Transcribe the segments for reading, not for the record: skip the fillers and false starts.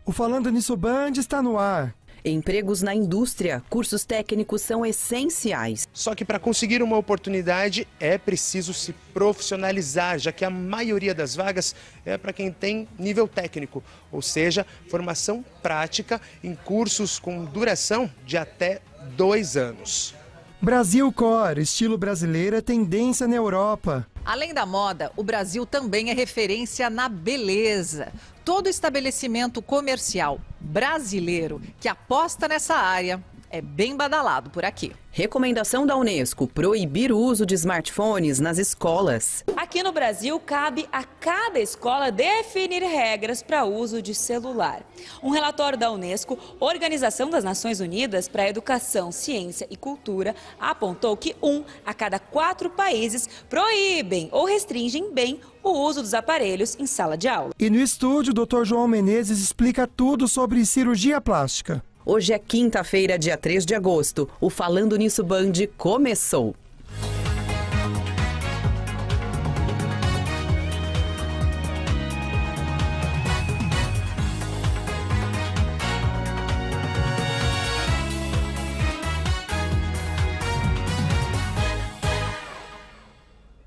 O Falando Nisso Band está no ar. Empregos na indústria, cursos técnicos são essenciais. Só que para conseguir uma oportunidade é preciso se profissionalizar, já que a maioria das vagas é para quem tem nível técnico, ou seja, formação prática em cursos com duração de até 2 anos. Brasil Core, estilo brasileiro é tendência na Europa. Além da moda, o Brasil também é referência na beleza. Todo estabelecimento comercial brasileiro que aposta nessa área é bem badalado por aqui. Recomendação da Unesco: proibir o uso de smartphones nas escolas. Aqui no Brasil, cabe a cada escola definir regras para o uso de celular. Um relatório da Unesco, Organização das Nações Unidas para a Educação, Ciência e Cultura, apontou que 1 a cada 4 países proíbem ou restringem bem o uso dos aparelhos em sala de aula. E no estúdio, o Dr. João Menezes explica tudo sobre cirurgia plástica. Hoje é quinta-feira, dia 3 de agosto. O Falando Nisso Band começou.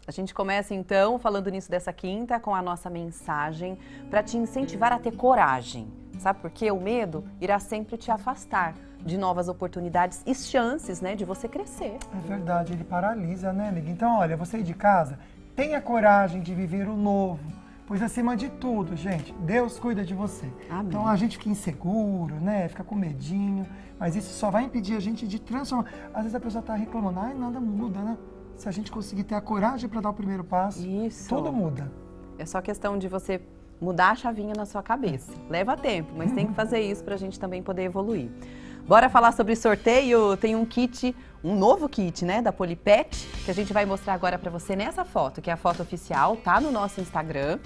A gente começa então, falando nisso dessa quinta, com a nossa mensagem para te incentivar a ter coragem. Sabe por quê? O medo irá sempre te afastar de novas oportunidades e chances, né, de você crescer. É verdade, ele paralisa, né, amiga? Então, olha, você aí de casa, tenha coragem de viver o novo, pois acima de tudo, gente, Deus cuida de você. Amém. Então a gente fica inseguro, né, fica com medinho, mas isso só vai impedir a gente de transformar. Às vezes a pessoa tá reclamando, ai, nada muda, né? Se a gente conseguir ter a coragem para dar o primeiro passo, Isso. tudo muda. É só questão de você mudar a chavinha na sua cabeça. Leva tempo, mas tem que fazer isso para a gente também poder evoluir. Bora falar sobre sorteio? Tem um kit, um novo kit, né, da Polipet, que a gente vai mostrar agora para você nessa foto, que é a foto oficial, tá no nosso Instagram,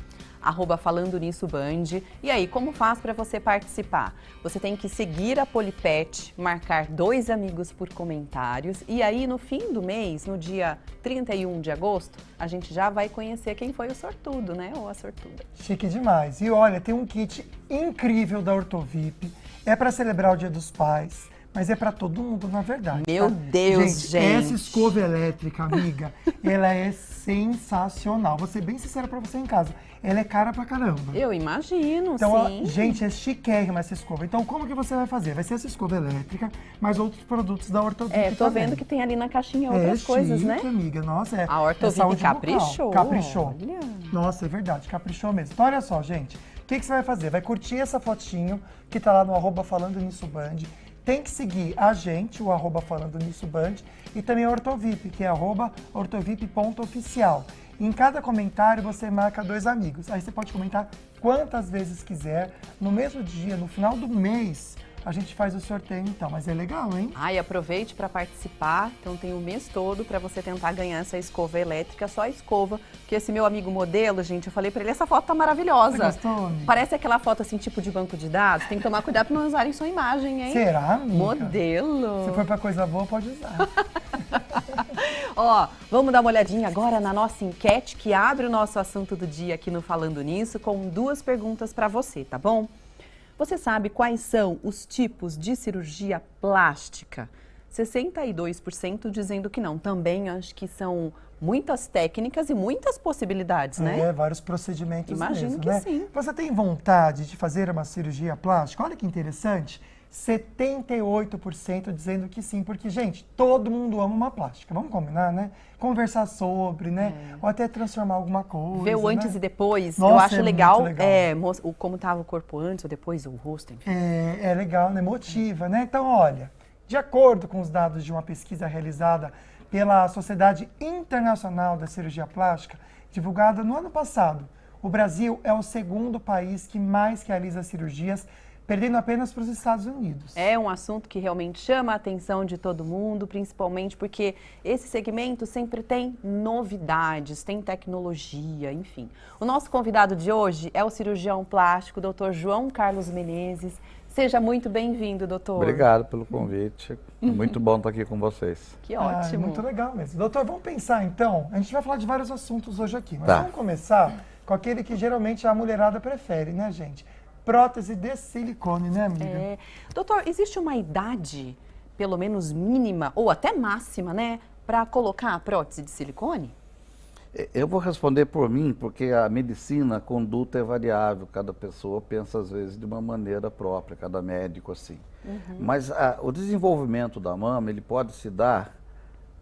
@FalandoNissoBand. E aí, como faz para você participar? Você tem que seguir a Polipet, marcar 2 amigos por comentários, e aí no fim do mês, no dia 31 de agosto, a gente já vai conhecer quem foi o sortudo, né, ou a sortuda. Chique demais. E olha, tem um kit incrível da Ortovip, é para celebrar o Dia dos Pais, mas é para todo mundo, na verdade. Meu Deus, gente. Essa escova elétrica, amiga, ela é sensacional. Vou ser bem sincera para você em casa. Ela é cara pra caramba. Eu imagino, então, sim. Gente, é chiquérrima essa escova. Então, como que você vai fazer? Vai ser essa escova elétrica, mas outros produtos da Ortovip. É, tô vendo que tem ali na caixinha outras coisas, chique, né? Amiga, nossa, A Ortovip saúde caprichou. bucal. Caprichou. Olha. Nossa, é verdade, caprichou mesmo. Então, olha só, gente. O que você vai fazer? Vai curtir essa fotinho que tá lá no @FalandoNissoBand. Tem que seguir a gente, o @FalandoNissoBand, e também a Ortovip, que é @ortovip.oficial. Em cada comentário você marca 2 amigos. Aí você pode comentar quantas vezes quiser. No mesmo dia, no final do mês, a gente faz o sorteio então. Mas é legal, hein? Ai, aproveite para participar. Então tem o mês todo para você tentar ganhar essa escova elétrica, só a escova. Porque esse meu amigo modelo, gente, eu falei para ele, essa foto tá maravilhosa. Você gostou, amiga? Parece aquela foto assim, tipo de banco de dados. Tem que tomar cuidado para não usarem sua imagem, hein? Será, amiga? Modelo. Se for pra coisa boa, pode usar. Ó, vamos dar uma olhadinha agora na nossa enquete que abre o nosso assunto do dia aqui no Falando Nisso com 2 perguntas para você, tá bom? Você sabe quais são os tipos de cirurgia plástica? 62% dizendo que não. Também acho que são muitas técnicas e muitas possibilidades, né? É, vários procedimentos Imagino mesmo, que né? sim. Você tem vontade de fazer uma cirurgia plástica? Olha que interessante. 78% dizendo que sim, porque, gente, todo mundo ama uma plástica. Vamos combinar, né? Conversar sobre, né? Ou até transformar alguma coisa. Ver o antes né? e depois, Nossa, eu acho é legal, muito legal. como estava o corpo antes ou depois, o rosto, enfim. É legal, né? Motiva, né? Então, olha, de acordo com os dados de uma pesquisa realizada pela Sociedade Internacional da Cirurgia Plástica, divulgada no ano passado, o Brasil é o 2º país que mais realiza cirurgias, perdendo apenas para os Estados Unidos. É um assunto que realmente chama a atenção de todo mundo, principalmente porque esse segmento sempre tem novidades, tem tecnologia, enfim. O nosso convidado de hoje é o cirurgião plástico, Dr. João Carlos Menezes. Seja muito bem-vindo, doutor. Obrigado pelo convite. Muito bom estar aqui com vocês. Que ótimo. Muito legal mesmo. Doutor, vamos pensar então, a gente vai falar de vários assuntos hoje aqui, mas Tá. vamos começar com aquele que geralmente a mulherada prefere, né, gente? prótese de silicone, né, amiga? É. Doutor, existe uma idade, pelo menos mínima, ou até máxima, né, para colocar a prótese de silicone? Eu vou responder por mim, porque a medicina, a conduta é variável, cada pessoa pensa às vezes de uma maneira própria, cada médico assim. Mas o desenvolvimento da mama, ele pode se dar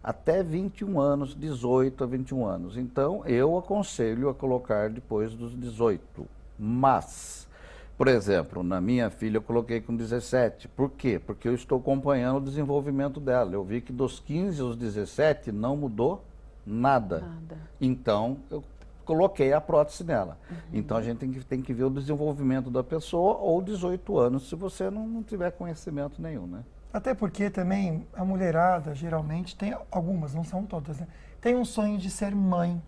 até 21 anos, 18 a 21 anos. Então, eu aconselho a colocar depois dos 18. Mas, por exemplo, na minha filha eu coloquei com 17. Por quê? Porque eu estou acompanhando o desenvolvimento dela. Eu vi que dos 15 aos 17 não mudou nada. Então, eu coloquei a prótese nela. Então, a gente tem que ver o desenvolvimento da pessoa ou 18 anos, se você não tiver conhecimento nenhum, né? Até porque também a mulherada, geralmente, tem algumas, não são todas, né? Tem um sonho de ser mãe.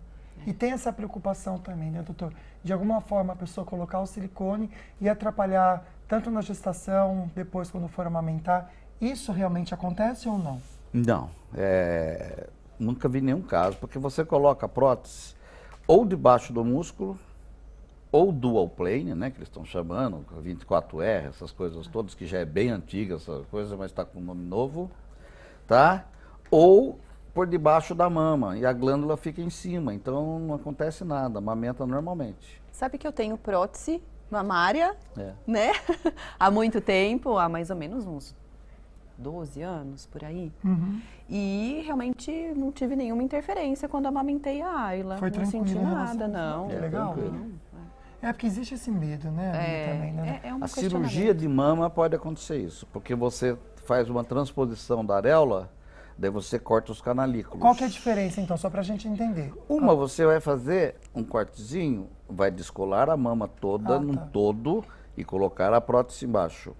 E tem essa preocupação também, né, doutor? De alguma forma a pessoa colocar o silicone e atrapalhar tanto na gestação, depois quando for amamentar. Isso realmente acontece ou não? Não, nunca vi nenhum caso, porque você coloca a prótese ou debaixo do músculo, ou dual plane, né, que eles estão chamando, 24R, essas coisas todas, que já é bem antiga essa coisa, mas está com um nome novo, tá? Ou por debaixo da mama, e a glândula fica em cima, então não acontece nada, amamenta normalmente. Sabe que eu tenho prótese mamária, né? Há muito tempo, há mais ou menos uns 12 anos, por aí. E realmente não tive nenhuma interferência quando amamentei a Ayla. Foi não senti tranquilo em relação nada, a isso, não. Que legal. tranquilo. É porque existe esse medo, né, amiga, também, né? É um A cirurgia questionamento. de mama pode acontecer isso, porque você faz uma transposição da areola, daí você corta os canalículos. Qual que é a diferença, então, só pra gente entender? Uma, você vai fazer um cortezinho, vai descolar a mama toda, num todo, e colocar a prótese embaixo.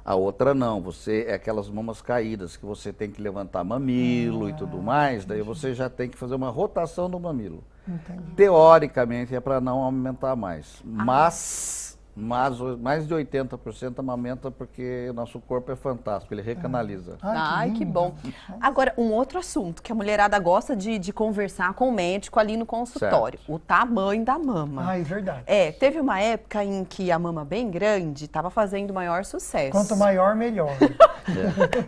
A outra não, é aquelas mamas caídas, que você tem que levantar mamilo e tudo mais, daí você já tem que fazer uma rotação do mamilo. Entendi. Teoricamente é para não aumentar mais, mas mais de 80% amamenta porque o nosso corpo é fantástico, ele recanaliza. Ai, que lindo. bom. Agora, um outro assunto que a mulherada gosta de conversar com o médico ali no consultório. O tamanho da mama. Ai, verdade. Teve uma época em que a mama bem grande estava fazendo maior sucesso. Quanto maior, melhor.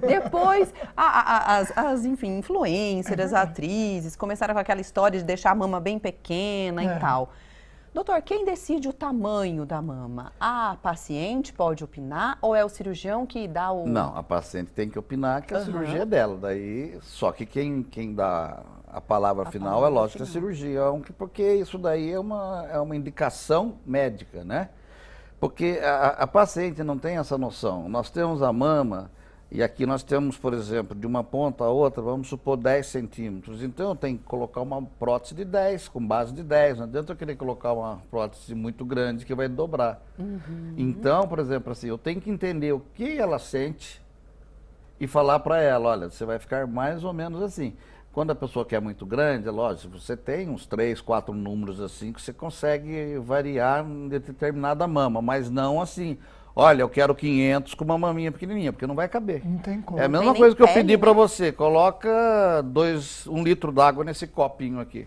Depois, enfim, influencers, atrizes, começaram com aquela história de deixar a mama bem pequena e tal. Doutor, quem decide o tamanho da mama? A paciente pode opinar ou é o cirurgião que dá o... Não, a paciente tem que opinar que a cirurgia é dela, daí só que quem dá a palavra final é lógico a cirurgião, porque isso daí é uma indicação médica, né? Porque a paciente não tem essa noção. Nós temos a mama, e aqui nós temos, por exemplo, de uma ponta a outra, vamos supor 10 centímetros. Então eu tenho que colocar uma prótese de 10, com base de 10. Não adianta eu querer colocar uma prótese muito grande que vai dobrar. Então, por exemplo, assim, eu tenho que entender o que ela sente e falar para ela, olha, você vai ficar mais ou menos assim. Quando a pessoa quer muito grande, é lógico, você tem uns 3, 4 números assim que você consegue variar em determinada mama, mas não assim, olha, eu quero 500 com uma maminha pequenininha, porque não vai caber. Não tem como. É a mesma nem coisa que eu pele, pedi né? para você, coloca 1 litro d'água nesse copinho aqui.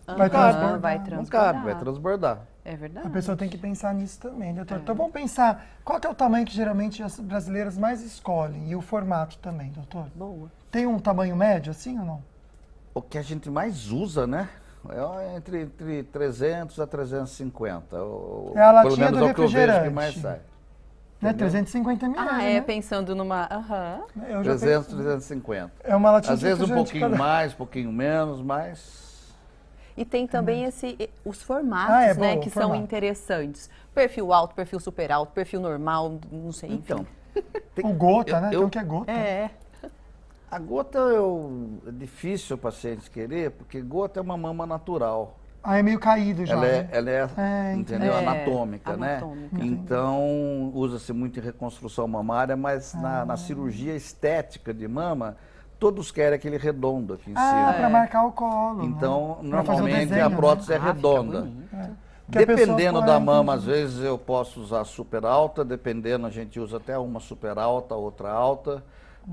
Vai transbordar. vai Não transbordar. cabe, vai transbordar. É verdade. A pessoa tem que pensar nisso também, doutor. Então vamos pensar, qual que é o tamanho que geralmente as brasileiras mais escolhem e o formato também, doutor? Boa. Tem um tamanho médio assim ou não? O que a gente mais usa, né? É entre 300 a 350. É a latinha pelo menos do é o que eu vejo que refrigerante. mais sai. Né? Entendeu? 350 ml, né? Pensando numa... Eu já 300, penso- 350. É uma latinha Às de vezes um refrigerante pouquinho cada- mais, um pouquinho menos, mas... E tem também os formatos, Ah, é né, bom, que o são formato. interessantes. Perfil alto, perfil super alto, perfil normal, não sei, enfim. Então, tem- O gota, né? eu- Tem um que é gota. a gota é difícil o paciente querer, porque gota é uma mama natural. Ah, é meio caído já. né? Ela é entendeu? entendi. Anatômica, né? Anatômica. Então, usa-se muito em reconstrução mamária, mas na cirurgia estética de mama, todos querem aquele redondo aqui em Ah, cima. pra marcar o colo. Então, né? Pra fazer o normalmente desenho, a prótese né? é redonda. Que a pessoa Dependendo põe, da mama, entendi. às vezes eu posso usar super alta, dependendo a gente usa até uma super alta, outra alta,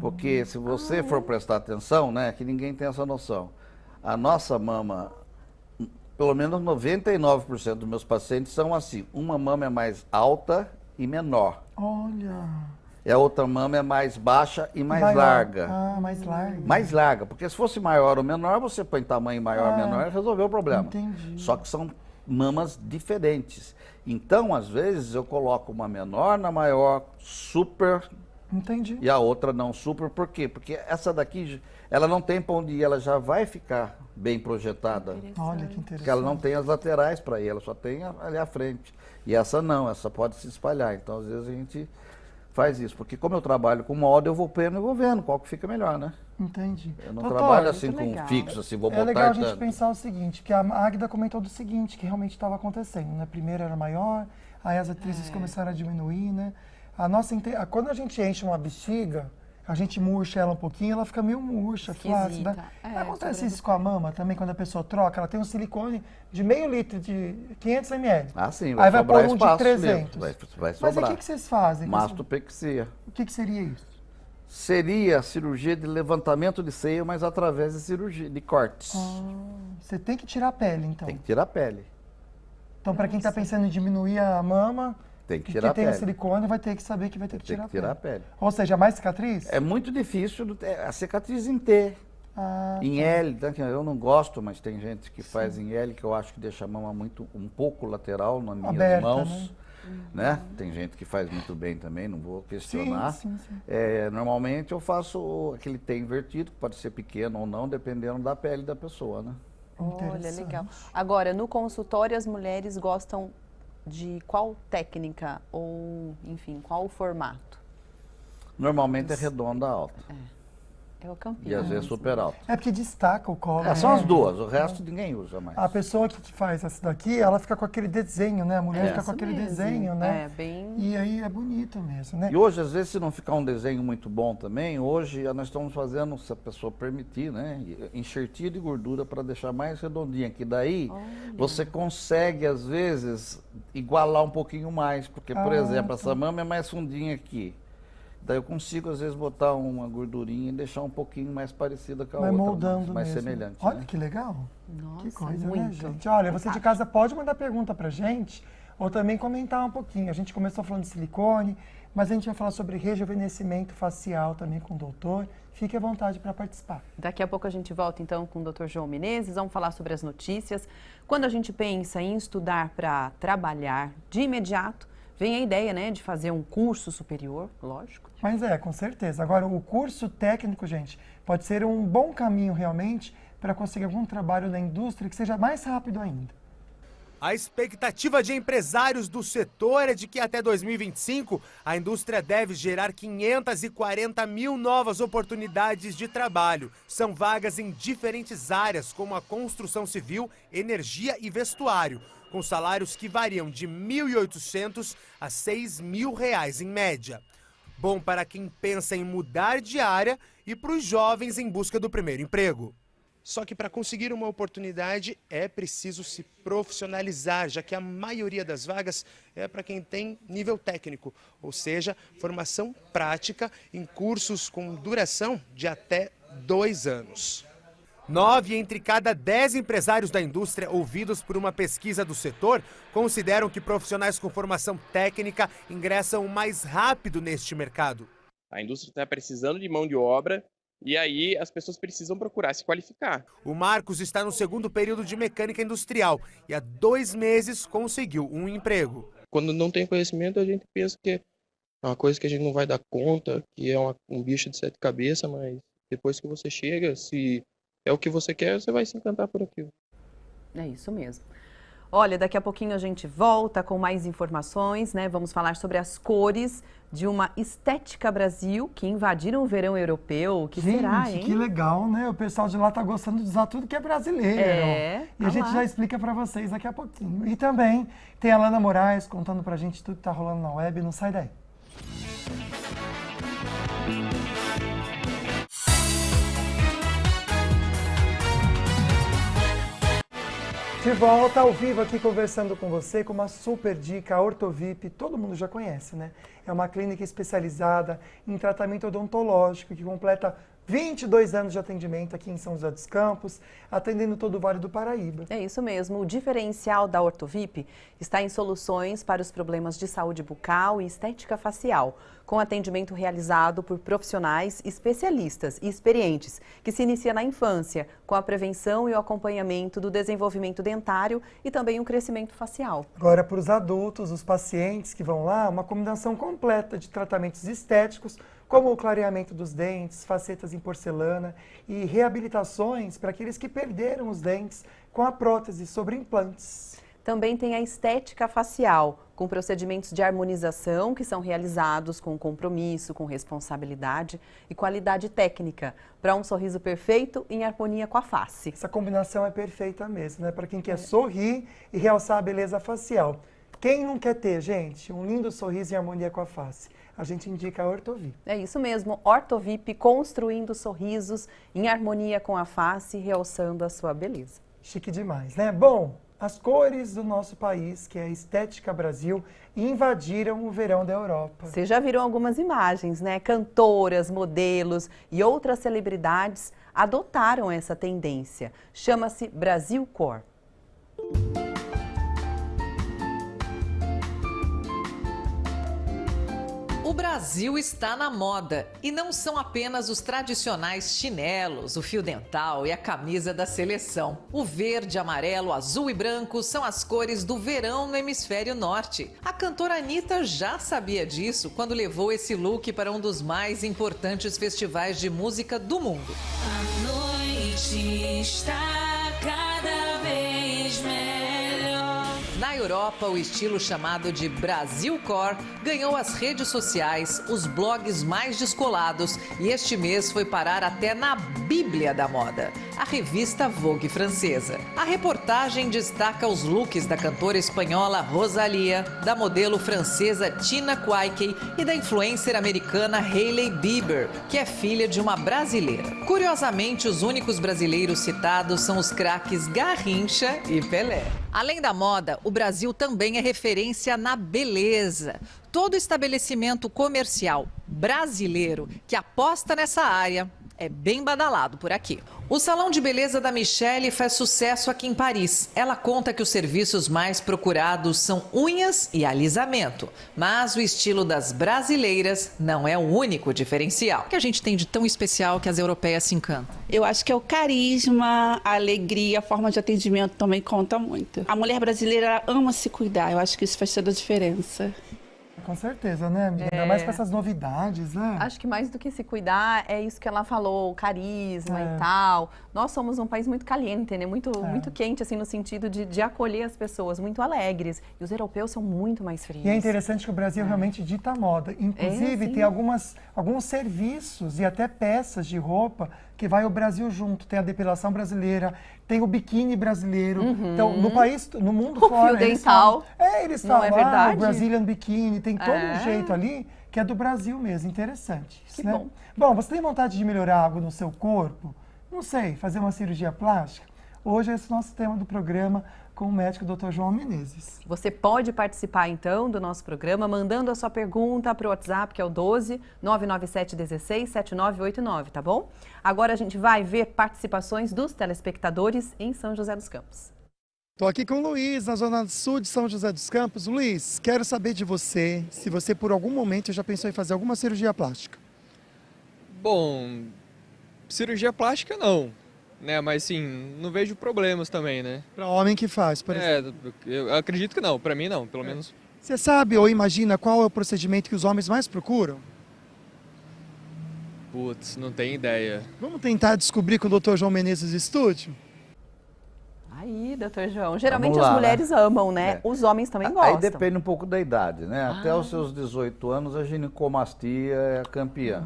porque se você for prestar atenção, né, que ninguém tem essa noção, a nossa mama, pelo menos 99% dos meus pacientes são assim, uma mama é mais alta e menor. Olha. E a outra mama é mais baixa e mais Maior. larga. Ah, mais larga. Mais larga, porque se fosse maior ou menor, você põe tamanho maior ou menor e resolveu o problema. Entendi. Só que são mamas diferentes. Então, às vezes, eu coloco uma menor na maior, super, Entendi. e a outra não super. Por quê? Porque essa daqui, ela não tem para onde ir, ela já vai ficar bem projetada. Olha que interessante. Porque ela não tem as laterais para ir, ela só tem ali à frente. E essa não, essa pode se espalhar. Então, às vezes, a gente faz isso. Porque como eu trabalho com molde, eu vou vendo e vou vendo qual que fica melhor, né? Entendi. Eu não Doutor, trabalho assim muito com legal. fixo, assim, vou É botar legal a gente tanto. pensar o seguinte, que a Águida comentou do seguinte, que realmente estava acontecendo, né? Primeiro era maior, aí as atrizes começaram a diminuir, né? Quando a gente enche uma bexiga, a gente murcha ela um pouquinho, ela fica meio murcha, flácida. Acontece isso com a mama também, quando a pessoa troca, ela tem um silicone de meio litro, de 500 ml. Ah, sim, Aí vai sobrar pôr um de espaço 300. Vai Mas sobrar. aí o que vocês fazem? Mastopexia. O que seria isso? Seria a cirurgia de levantamento de seio, mas através de cirurgia, de cortes. Você tem que tirar a pele, então. Tem que tirar a pele. Então, para quem está pensando em diminuir a mama, Tem que que tirar a tem pele. o silicone, vai ter que saber que vai ter que Tem tirar que tirar a pele. Ou seja, mais cicatriz? É muito difícil a cicatriz em T. Em L, tá? Eu não gosto, mas tem gente que faz em L, que eu acho que deixa a mama um pouco lateral nas minhas Aberta, mãos. Né? Tem gente que faz muito bem também, não vou questionar. Sim. Normalmente eu faço aquele T invertido, que pode ser pequeno ou não, dependendo da pele da pessoa, né? Olha, Interessante. legal. Agora, no consultório, as mulheres gostam de qual técnica ou, enfim, qual formato? Normalmente é redonda alta. É o campinho. E às vezes super alta. É porque destaca o colo. São as né? duas, o resto ninguém usa mais. A pessoa que faz essa daqui, ela fica com aquele desenho, né? A mulher fica com Isso aquele mesmo. desenho, né? É, bem... E aí é bonito mesmo, né? E hoje, às vezes, se não ficar um desenho muito bom também, hoje nós estamos fazendo, se a pessoa permitir, né? Enxertia de gordura para deixar mais redondinha, que daí você consegue, às vezes, igualar um pouquinho mais. Porque, por exemplo, essa mama é mais fundinha aqui. Daí eu consigo, às vezes, botar uma gordurinha e deixar um pouquinho mais parecida com a Vai outra, moldando mais mesmo. semelhante. Olha né? que legal. Nossa, Que coisa, muito. né, gente? Olha, você de casa pode mandar pergunta pra gente ou também comentar um pouquinho. A gente começou falando de silicone, mas a gente vai falar sobre rejuvenescimento facial também com o doutor. Fique à vontade para participar. Daqui a pouco a gente volta então com o Dr. João Menezes, vamos falar sobre as notícias. Quando a gente pensa em estudar para trabalhar de imediato, vem a ideia, né, de fazer um curso superior, lógico. Mas com certeza. Agora, o curso técnico, gente, pode ser um bom caminho realmente para conseguir algum trabalho na indústria que seja mais rápido ainda. A expectativa de empresários do setor é de que até 2025 a indústria deve gerar 540 mil novas oportunidades de trabalho. São vagas em diferentes áreas, como a construção civil, energia e vestuário, com salários que variam de R$ 1.800 a R$ 6.000 em média. Bom para quem pensa em mudar de área e para os jovens em busca do primeiro emprego. Só que para conseguir uma oportunidade é preciso se profissionalizar, já que a maioria das vagas é para quem tem nível técnico, ou seja, formação prática em cursos com duração de até 2 anos. 9 entre cada 10 empresários da indústria ouvidos por uma pesquisa do setor consideram que profissionais com formação técnica ingressam mais rápido neste mercado. A indústria está precisando de mão de obra e aí as pessoas precisam procurar se qualificar. O Marcos está no 2º período de mecânica industrial e há 2 meses conseguiu um emprego. Quando não tem conhecimento, a gente pensa que é uma coisa que a gente não vai dar conta, que é um bicho de 7 cabeças, mas depois que você chega, se é o que você quer, você vai se encantar por aquilo. É isso mesmo. Olha, daqui a pouquinho a gente volta com mais informações, né? Vamos falar sobre as cores de uma Estética Brasil que invadiram o verão europeu. O que será, hein? Que legal, né? O pessoal de lá tá gostando de usar tudo que é brasileiro. É, E a gente já explica para vocês daqui a pouquinho. E também tem a Lana Moraes contando pra gente tudo que tá rolando na web. Não sai daí. De volta ao vivo aqui conversando com você com uma super dica, a Ortovip, todo mundo já conhece, né? É uma clínica especializada em tratamento odontológico que completa 22 anos de atendimento aqui em São José dos Campos, atendendo todo o Vale do Paraíba. É isso mesmo. O diferencial da Ortovip está em soluções para os problemas de saúde bucal e estética facial, com atendimento realizado por profissionais especialistas e experientes, que se inicia na infância, com a prevenção e o acompanhamento do desenvolvimento dentário e também o crescimento facial. Agora, para os adultos, os pacientes que vão lá, uma combinação completa de tratamentos estéticos, como o clareamento dos dentes, facetas em porcelana e reabilitações para aqueles que perderam os dentes com a prótese sobre implantes. Também tem a estética facial, com procedimentos de harmonização que são realizados com compromisso, com responsabilidade e qualidade técnica, para um sorriso perfeito em harmonia com a face. Essa combinação é perfeita mesmo, né? Para quem quer sorrir e realçar a beleza facial. Quem não quer ter, gente, um lindo sorriso em harmonia com a face? A gente indica a Ortovip. É isso mesmo, Ortovip construindo sorrisos em harmonia com a face, realçando a sua beleza. Chique demais, né? Bom, as cores do nosso país, que é a Estética Brasil, invadiram o verão da Europa. Vocês já viram algumas imagens, né? Cantoras, modelos e outras celebridades adotaram essa tendência. Chama-se Brasil Cor. O Brasil está na moda e não são apenas os tradicionais chinelos, o fio dental e a camisa da seleção. O verde, amarelo, azul e branco são as cores do verão no hemisfério norte. A cantora Anitta já sabia disso quando levou esse look para um dos mais importantes festivais de música do mundo. A noite está cada vez melhor. Na Europa, o estilo chamado de Brasil Core ganhou as redes sociais, os blogs mais descolados e este mês foi parar até na Bíblia da moda, a revista Vogue francesa. A reportagem destaca os looks da cantora espanhola Rosalía, da modelo francesa Tina Kweikey e da influencer americana Hailey Bieber, que é filha de uma brasileira. Curiosamente, os únicos brasileiros citados são os craques Garrincha e Pelé. Além da moda, o Brasil também é referência na beleza. Todo estabelecimento comercial brasileiro que aposta nessa área é bem badalado por aqui. O salão de beleza da Michelle faz sucesso aqui em Paris. Ela conta que os serviços mais procurados são unhas e alisamento. Mas o estilo das brasileiras não é o único diferencial. O que a gente tem de tão especial que as europeias se encantam? Eu acho que é o carisma, a alegria, a forma de atendimento também conta muito. A mulher brasileira ama se cuidar, eu acho que isso faz toda a diferença. Com certeza, né, amiga? Ainda mais com essas novidades, né? Acho que mais do que se cuidar, é isso que ela falou, o carisma e tal. Nós somos um país muito caliente, né? Muito quente, assim, no sentido de acolher as pessoas, muito alegres. E os europeus são muito mais frios. E é interessante que o Brasil realmente dita a moda. Inclusive, tem alguns serviços e até peças de roupa que vai o Brasil junto. Tem a depilação brasileira, tem o biquíni brasileiro. Então, no país, no mundo fora... O fio dental. Eles falam, é verdade? O Brazilian Bikini, tem todo um jeito ali que é do Brasil mesmo. Interessante. Que né? bom. Bom, você tem vontade de melhorar algo no seu corpo? Não sei, fazer uma cirurgia plástica? Hoje esse é o nosso tema do programa com o médico Dr. João Menezes. Você pode participar, então, do nosso programa mandando a sua pergunta para o WhatsApp, que é o 12 997 16 7989, tá bom? Agora a gente vai ver participações dos telespectadores em São José dos Campos. Estou aqui com o Luiz, na zona sul de São José dos Campos. Luiz, quero saber de você, se você por algum momento já pensou em fazer alguma cirurgia plástica. Bom, cirurgia plástica não, né? Mas sim, não vejo problemas também, né? Para homem que faz, por exemplo. Eu acredito que não, para mim não, pelo menos. Você sabe ou imagina qual é o procedimento que os homens mais procuram? Putz, não tenho ideia. Vamos tentar descobrir com o Dr. João Menezes Estúdio? Aí, doutor João, geralmente Vamos lá, as mulheres amam, né? É. Os homens também gostam. Aí depende um pouco da idade, né? Até os seus 18 anos a ginecomastia é campeã.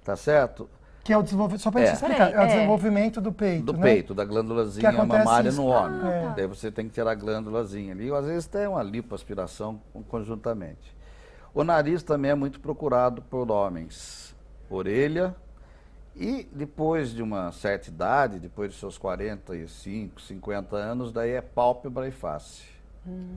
Tá certo? Que é o desenvolvimento, só para gente explicar, é o desenvolvimento do peito, Do né? peito, da glândulazinha acontece mamária isso. no homem. tá. Daí você tem que tirar a glândulazinha ali. Ou às vezes tem uma lipoaspiração conjuntamente. O nariz também é muito procurado por homens. Orelha. E depois de uma certa idade, depois dos seus 45, 50 anos, daí é pálpebra e face.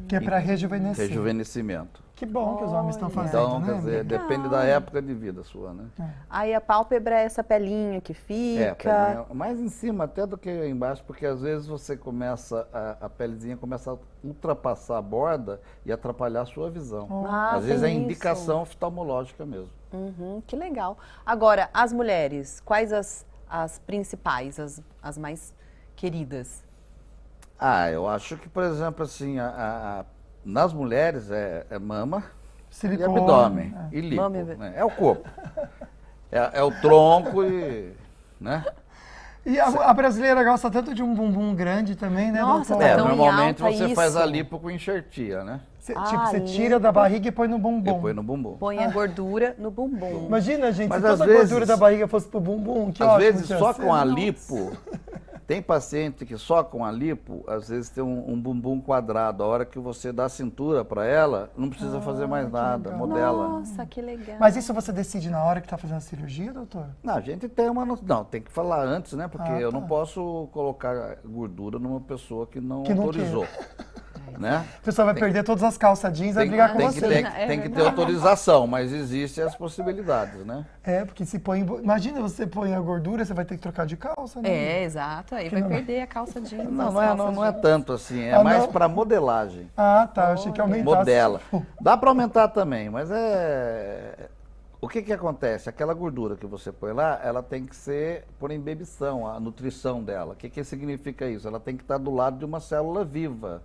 Que é para rejuvenescer. Rejuvenescimento. Que bom que os homens estão fazendo, Então, né? quer dizer, Legal. depende da época de vida sua, né? Aí a pálpebra é essa pelinha que É, a fica. pelinha, mais em cima até do que embaixo, porque às vezes você começa, a pelezinha começa a ultrapassar a borda e atrapalhar a sua visão. Ah, Às vezes é tem isso. indicação oftalmológica mesmo. Uhum, que legal. Agora, as mulheres, quais as principais, as mais queridas? Ah, eu acho que, por exemplo, assim, nas mulheres é mama Silicone, e abdômen e lipo. Mama e Né? É o corpo. É o tronco e... né? E a brasileira gosta tanto de um bumbum grande também, né, Nossa, doutor? tá tão em Normalmente alta você faz a isso. lipo com enxertia, né? Você tira da barriga e põe no bumbum. E põe no bumbum. Põe a gordura no bumbum. Imagina, gente, Mas se toda às a vezes- gordura da barriga fosse pro bumbum, que Às ótimo. vezes que ia só ser. com a lipo, tem paciente que só com a lipo, às vezes tem um bumbum quadrado. A hora que você dá a cintura para ela, não precisa fazer mais nada, legal. modela. Nossa, que legal. Mas isso você decide na hora que tá fazendo a cirurgia, doutor? Não, a gente tem uma... Não, tem que falar antes, né? Porque eu não tá. posso colocar gordura numa pessoa que não Que não autorizou. Né? A pessoa vai perder todas as calças jeans e vai brigar com tem você. que tem que ter autorização, mas existem as possibilidades, né? É, porque se põe... Imagina, você põe a gordura, você vai ter que trocar de calça, né? É, exato. Aí vai não- perder a calça jeans. Não, as não é, calças não é jeans. tanto assim, é Ah, mais não? para modelagem. Ah, tá. Eu achei que aumentasse. Modela. Dá para aumentar também, mas é... O que que acontece? Aquela gordura que você põe lá, ela tem que ser por embebição, a nutrição dela. O que que significa isso? Ela tem que estar do lado de uma célula viva.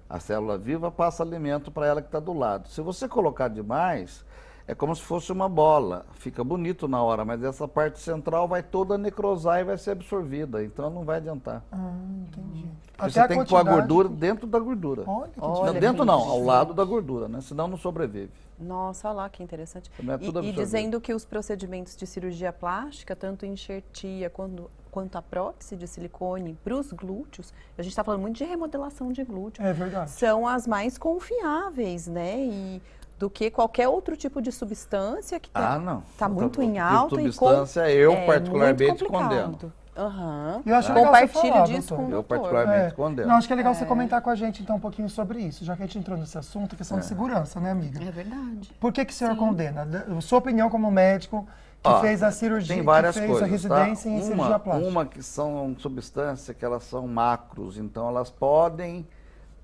A célula viva passa alimento para ela que está do lado. Se você colocar demais, é como se fosse uma bola. Fica bonito na hora, mas essa parte central vai toda necrosar e vai ser absorvida. Então não vai adiantar. Ah, entendi. Você tem que pôr a gordura dentro da gordura. Olha que Olha, Não, dentro não, ao interessante. lado da gordura, né? Senão não sobrevive. Nossa, olha lá que interessante. Também é tudo E absorvido. dizendo que os procedimentos de cirurgia plástica, tanto enxertia quanto a prótese de silicone para os glúteos, a gente está falando muito de remodelação de glúteo, É verdade. são as mais confiáveis, né? E do que qualquer outro tipo de substância que Ah, não. tá muito Outra em alta e substância, eu é, particularmente muito complicado. condeno. Aham. Eu acho legal você Compartilho falar, disso doutor. com o Eu doutor. particularmente condeno. Não, acho que é legal você comentar com a gente então um pouquinho sobre isso, já que a gente entrou nesse assunto, questão de segurança, né, amiga? É verdade. Por que que o senhor condena? Sua opinião como médico que Ó, fez a cirurgia, tem várias que fez coisas, a residência tá? em cirurgia plástica. Uma que são substâncias que elas são macros, então elas podem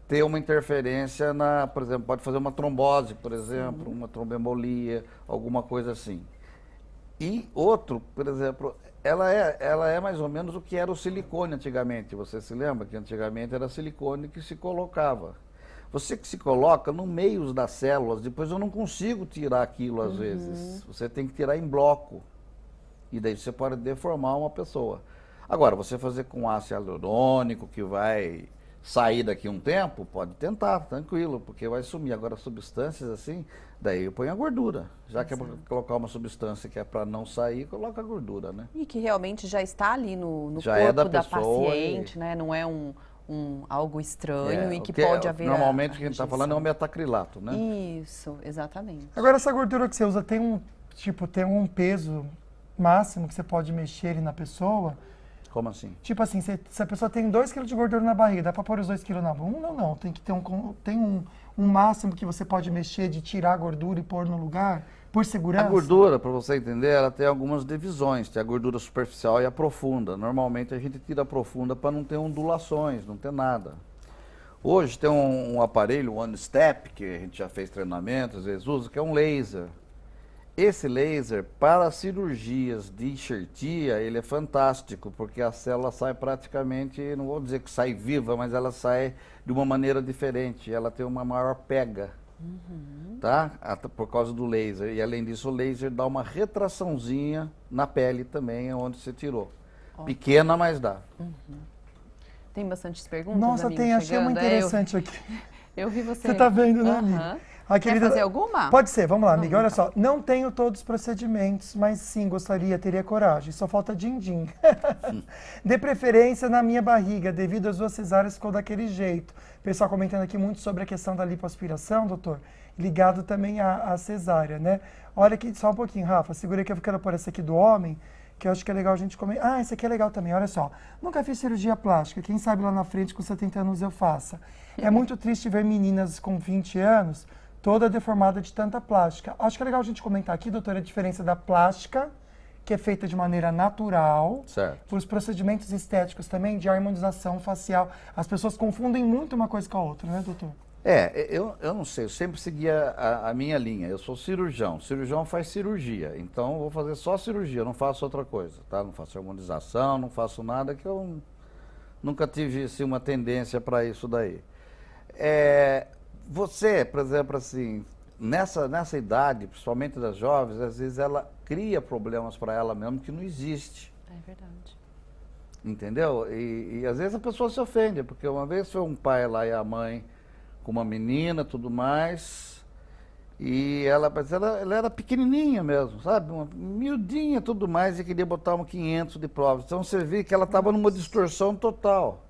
ter uma interferência por exemplo, pode fazer uma trombose, por exemplo, uma tromboembolia, alguma coisa assim. E outro, por exemplo, ela é mais ou menos o que era o silicone antigamente. Você se lembra que antigamente era silicone que se colocava. Você que se coloca no meio das células, depois eu não consigo tirar aquilo às vezes. Você tem que tirar em bloco. E daí você pode deformar uma pessoa. Agora, você fazer com ácido hialurônico, que vai sair daqui a um tempo, pode tentar, tranquilo, porque vai sumir. Agora, substâncias assim, daí eu ponho a gordura. Já que é para colocar uma substância que é para não sair, coloca a gordura, né? E que realmente já está ali no Já corpo é da da pessoa paciente, né? Não é algo estranho e o que é- pode haver Normalmente a o que a gente está falando é o metacrilato, né? Isso, exatamente. Agora, essa gordura que você usa tem um peso máximo que você pode mexer ele na pessoa? Como assim? Tipo assim, se a pessoa tem 2 kg de gordura na barriga, dá para pôr os 2 kg na bunda? Não. Tem que ter um máximo que você pode mexer de tirar a gordura e pôr no lugar, por segurança? A gordura, para você entender, ela tem algumas divisões. Tem a gordura superficial e a profunda. Normalmente a gente tira a profunda para não ter ondulações, não ter nada. Hoje tem um aparelho, One Step, que a gente já fez treinamento, às vezes usa, que é um laser. Esse laser, para cirurgias de enxertia, ele é fantástico, porque a célula sai praticamente, não vou dizer que sai viva, mas ela sai de uma maneira diferente, ela tem uma maior pega, tá? Por causa do laser. E além disso, o laser dá uma retraçãozinha na pele também, onde você tirou. Pequena, mas dá. Tem bastantes perguntas, Nossa, amigo, tem, achei uma chegando. interessante aqui. Eu vi você. Você tá vendo, né, amiga? Aham. A Quer fazer alguma? Pode ser, vamos lá, amiga. Olha só, não tenho todos os procedimentos, mas sim, gostaria, teria coragem. Só falta din-din. De preferência na minha barriga, devido às 2 cesáreas ficou daquele jeito. Pessoal comentando aqui muito sobre a questão da lipoaspiração, doutor, ligado também à cesárea, né? Olha aqui, só um pouquinho, Rafa, segura aí que eu quero pôr essa aqui do homem, que eu acho que é legal a gente comentar. Ah, esse aqui é legal também, olha só. Nunca fiz cirurgia plástica, quem sabe lá na frente com 70 anos eu faça. É muito triste ver meninas com 20 anos toda deformada de tanta plástica. Acho que é legal a gente comentar aqui, doutora, a diferença da plástica, que é feita de maneira natural, para os procedimentos estéticos também, de harmonização facial. As pessoas confundem muito uma coisa com a outra, né, doutor? Eu não sei, eu sempre seguia a minha linha. Eu sou cirurgião, cirurgião faz cirurgia, então eu vou fazer só cirurgia, não faço outra coisa, tá? Não faço harmonização, não faço nada, que eu nunca tive assim, uma tendência para isso daí. Você, por exemplo, assim, nessa idade, principalmente das jovens, às vezes ela cria problemas para ela mesmo que não existe. É verdade. Entendeu? E às vezes a pessoa se ofende, porque uma vez foi um pai lá e a mãe com uma menina, tudo mais, e ela era pequenininha mesmo, sabe? Uma miudinha, tudo mais, e queria botar um 500 de provas. Então você vê que ela estava numa distorção total.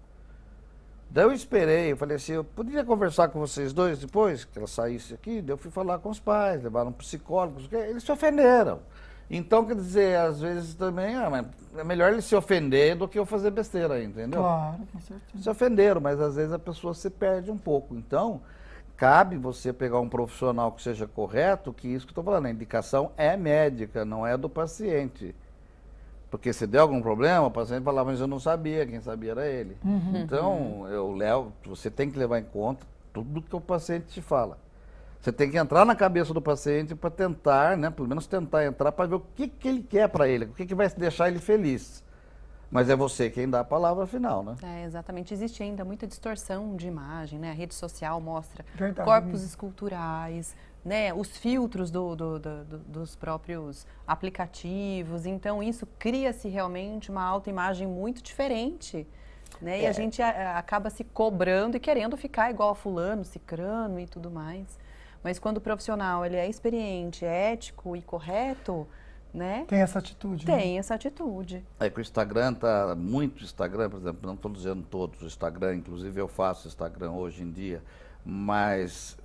Daí eu esperei, eu falei assim, eu poderia conversar com vocês dois depois que ela saísse aqui? Daí eu fui falar com os pais, levaram um psicólogo, eles se ofenderam. Então, quer dizer, às vezes também, mas é melhor ele se ofender do que eu fazer besteira, entendeu? Claro, com certeza. Se ofenderam, mas às vezes a pessoa se perde um pouco. Então, cabe você pegar um profissional que seja correto, que isso que eu estou falando, a indicação é médica, não é do paciente. Porque se der algum problema, o paciente fala, mas eu não sabia, quem sabia era ele. Então, você tem que levar em conta tudo que o paciente te fala. Você tem que entrar na cabeça do paciente para tentar, né, pelo menos tentar entrar para ver o que ele quer para ele, o que vai deixar ele feliz. Mas é você quem dá a palavra final, né? Exatamente. Existe ainda muita distorção de imagem, né? A rede social mostra corpos esculturais, né? Os filtros dos próprios aplicativos. Então, isso cria-se realmente uma autoimagem muito diferente, né? E a gente acaba se cobrando e querendo ficar igual a fulano, cicrano e tudo mais. Mas quando o profissional ele é experiente, ético e correto, né? Tem essa atitude. Tem essa atitude. É que o Instagram tá muito Instagram, por exemplo, não estou dizendo todos o Instagram, inclusive eu faço Instagram hoje em dia, mas